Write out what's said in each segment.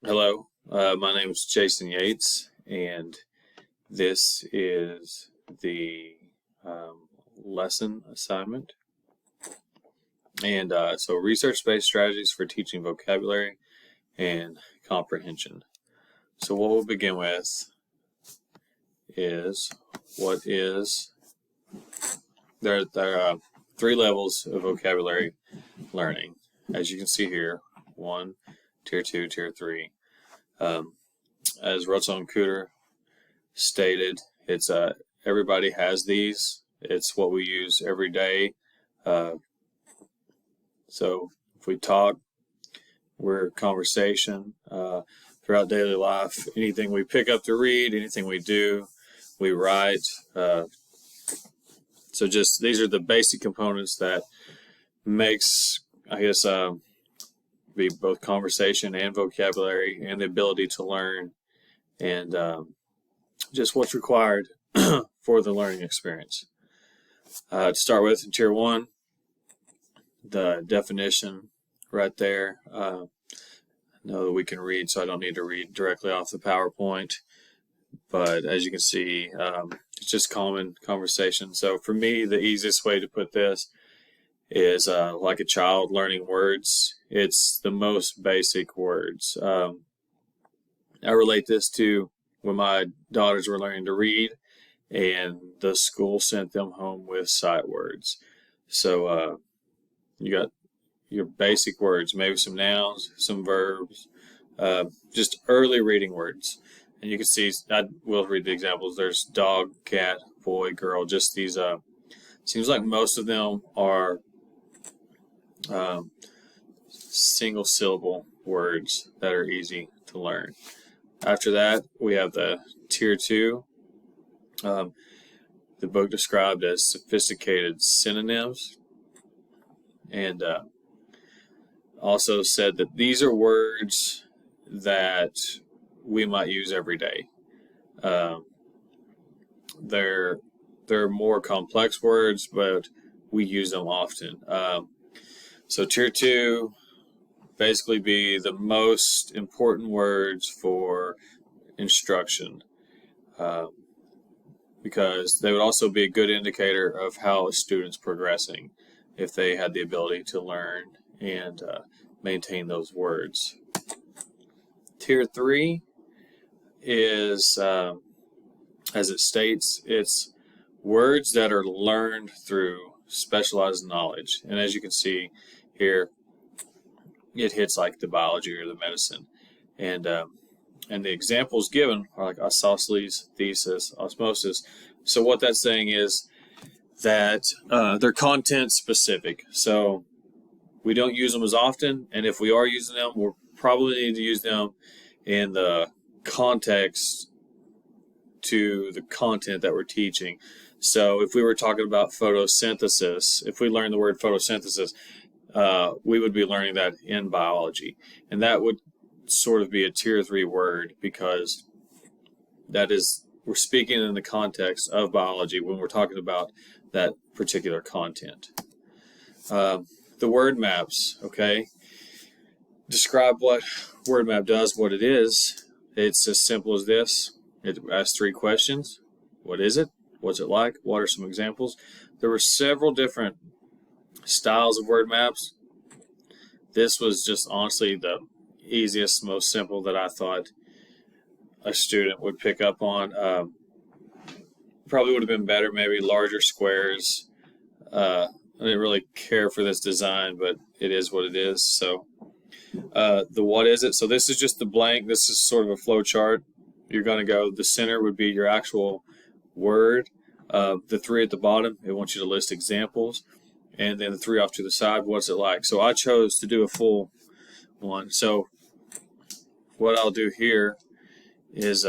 Hello, my name is Jason Yates, and this is the lesson assignment. And so, research-based strategies for teaching vocabulary and comprehension. So, what we'll begin with is what is there are three levels of vocabulary learning, as you can see here: one, tier two, tier three. As Russell and Cooter stated, it's everybody has these. It's what we use every day. So if we talk, we're conversation throughout daily life. Anything we pick up to read, anything we do, we write. So just these are the basic components that makes, I guess, be both conversation and vocabulary and the ability to learn and just what's required for the learning experience. To start with, in Tier 1, the definition right there. I know that we can read, so I don't need to read directly off the PowerPoint. But as you can see, it's just common conversation. So for me, the easiest way to put this is like a child learning words. It's the most basic words. I relate this to when my daughters were learning to read, and the school sent them home with sight words. So you got your basic words, maybe some nouns, some verbs, just early reading words. And you can see, I will read the examples. There's dog, cat, boy, girl, just these, seems like most of them are single syllable words that are easy to learn. After that, we have the Tier 2. The book described as sophisticated synonyms, and also said that these are words that we might use every day. They're more complex words, but we use them often. So Tier 2 basically be the most important words for instruction, because they would also be a good indicator of how a student's progressing if they had the ability to learn and maintain those words. Tier 3 is, as it states, it's words that are learned through specialized knowledge. And as you can see here, it hits like the biology or the medicine. And the examples given are like isosceles, thesis, osmosis. So what that's saying is that they're content specific. So we don't use them as often, and if we are using them, we'll probably need to use them in the context to the content that we're teaching. So if we were talking about photosynthesis, if we learn the word photosynthesis, we would be learning that in biology. And that would sort of be a Tier 3 word, because that is, we're speaking in the context of biology when we're talking about that particular content. The word maps, okay? Describe what word map does, what it is. It's as simple as this. It asks 3 questions. What is it? What's it like? What are some examples? There were several different styles of word maps. This was just honestly the easiest, most simple that I thought a student would pick up on. Probably would have been better, maybe larger squares. I didn't really care for this design, but it is what it is. So the what is it? So this is just the blank. This is sort of a flow chart. You're going to go, the center would be your actual word. The 3 at the bottom, it wants you to list examples. And then the 3 off to the side, what's it like? So I chose to do a full one. So what I'll do here is,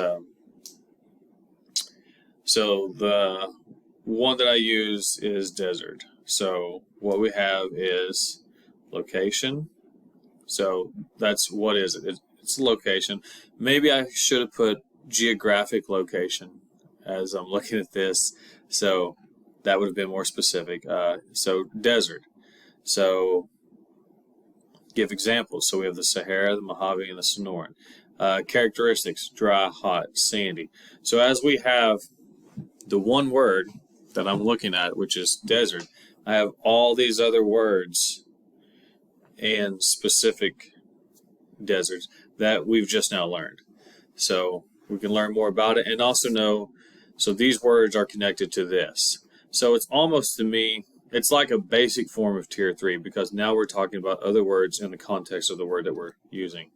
so the one that I use is desert. So what we have is location. So that's what is it? It's location. Maybe I should have put geographic location as I'm looking at this. So that would have been more specific. So desert. So give examples. So we have the Sahara, the Mojave, and the Sonoran. Characteristics: dry, hot, sandy. So as we have the one word that I'm looking at, which is desert, I have all these other words and specific deserts that we've just now learned. So we can learn more about it and also know, so these words are connected to this. So it's almost, to me, it's like a basic form of tier 3, because now we're talking about other words in the context of the word that we're using.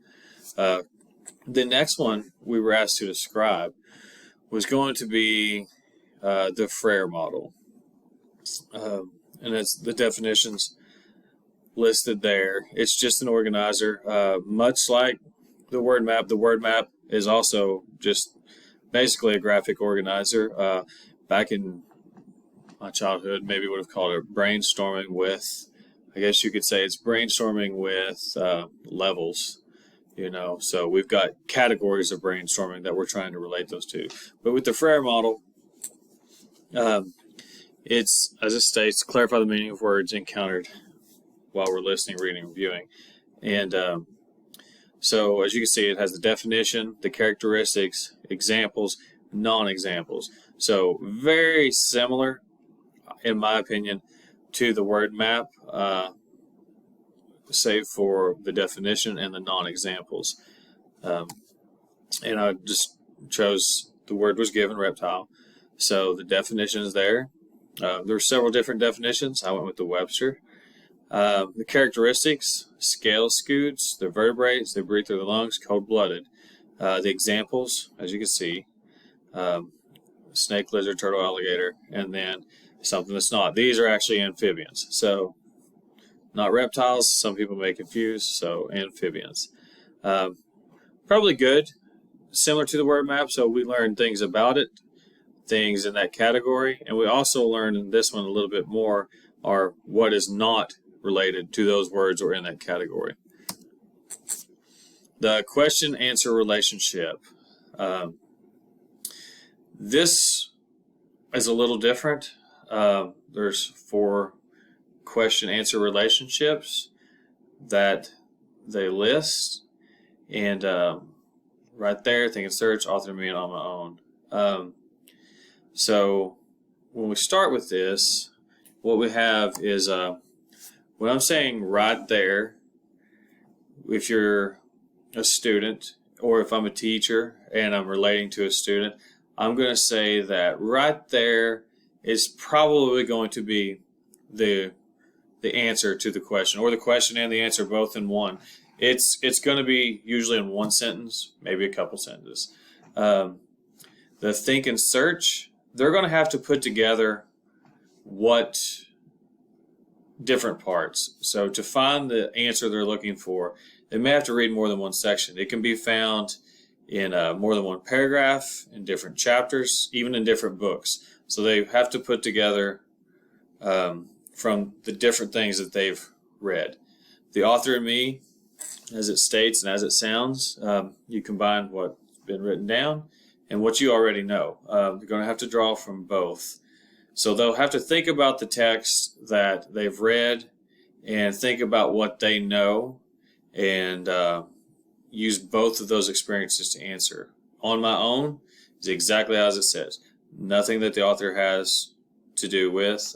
The next one we were asked to describe was going to be the Frere model. And it's the definitions listed there. It's just an organizer, much like the word map. The word map is also just basically a graphic organizer. Back in my childhood, maybe would have called it brainstorming with, I guess you could say it's brainstorming with levels, you know. So we've got categories of brainstorming that we're trying to relate those to. But with the Frere model, it's, as it states, clarify the meaning of words encountered while we're listening, reading, reviewing. And so as you can see, it has the definition, the characteristics, examples, non-examples. So very similar, in my opinion, to the word map, save for the definition and the non-examples. And I just chose, the word was given, reptile. So the definition is there. There are several different definitions. I went with the Webster. The characteristics: scale scutes, they're vertebrates, they breathe through the lungs, cold-blooded. The examples, as you can see, snake, lizard, turtle, alligator, and then something that's not. These are actually amphibians. So not reptiles. Some people may confuse. So amphibians. Probably good. Similar to the word map. So we learned things about it, things in that category. And we also learned in this one a little bit more are what is not related to those words or in that category. The question-answer relationship. This is a little different. There's 4 question-answer relationships that they list. And right there, think and search, author, me, and on my own. So when we start with this, what we have is what I'm saying right there. If you're a student or if I'm a teacher and I'm relating to a student, I'm going to say that right there is probably going to be the answer to the question, or the question and the answer both in one. It's going to be usually in one sentence, maybe a couple sentences. The think and search, they're going to have to put together what different parts. So to find the answer they're looking for, they may have to read more than one section. It can be found in more than one paragraph, in different chapters, even in different books. So they have to put together from the different things that they've read. The author and me, as it states and as it sounds, you combine what's been written down and what you already know. You're going to have to draw from both. So they'll have to think about the text that they've read and think about what they know and use both of those experiences to answer. On my own is exactly as it says. Nothing that the author has to do with.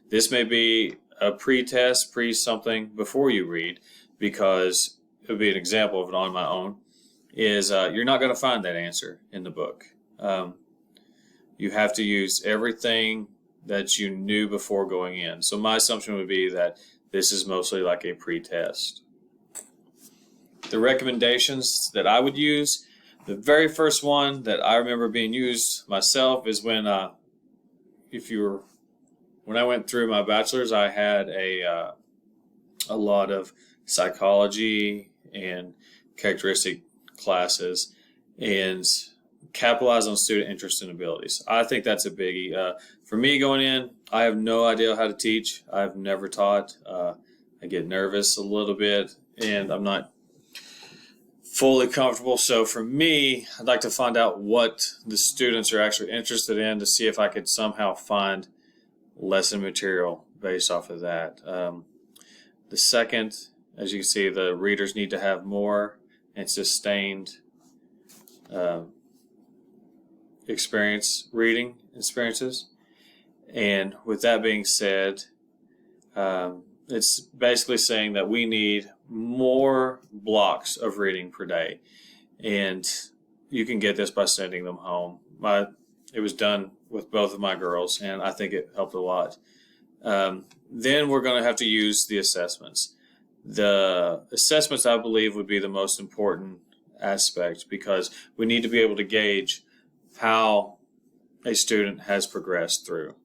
This may be a pre-test, pre-something before you read, because it would be an example of it on my own, is you're not going to find that answer in the book. You have to use everything that you knew before going in. So my assumption would be that this is mostly like a pre-test. The recommendations that I would use, the very first one that I remember being used myself is when I went through my bachelor's, I had a lot of psychology and characteristic classes, and capitalize on student interest and abilities. I think that's a biggie. For me going in, I have no idea how to teach. I've never taught. I get nervous a little bit, and I'm not fully comfortable. So for me, I'd like to find out what the students are actually interested in to see if I could somehow find lesson material based off of that. The second As you can see, the readers need to have more and sustained reading experiences. And with that being said, it's basically saying that we need more blocks of reading per day. And you can get this by sending them home. It was done with both of my girls, and I think it helped a lot. Then we're going to have to use the assessments. The assessments, I believe, would be the most important aspect, because we need to be able to gauge how a student has progressed through.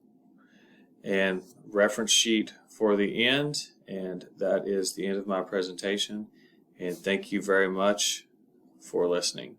And reference sheet for the end, and that is the end of my presentation. And thank you very much for listening.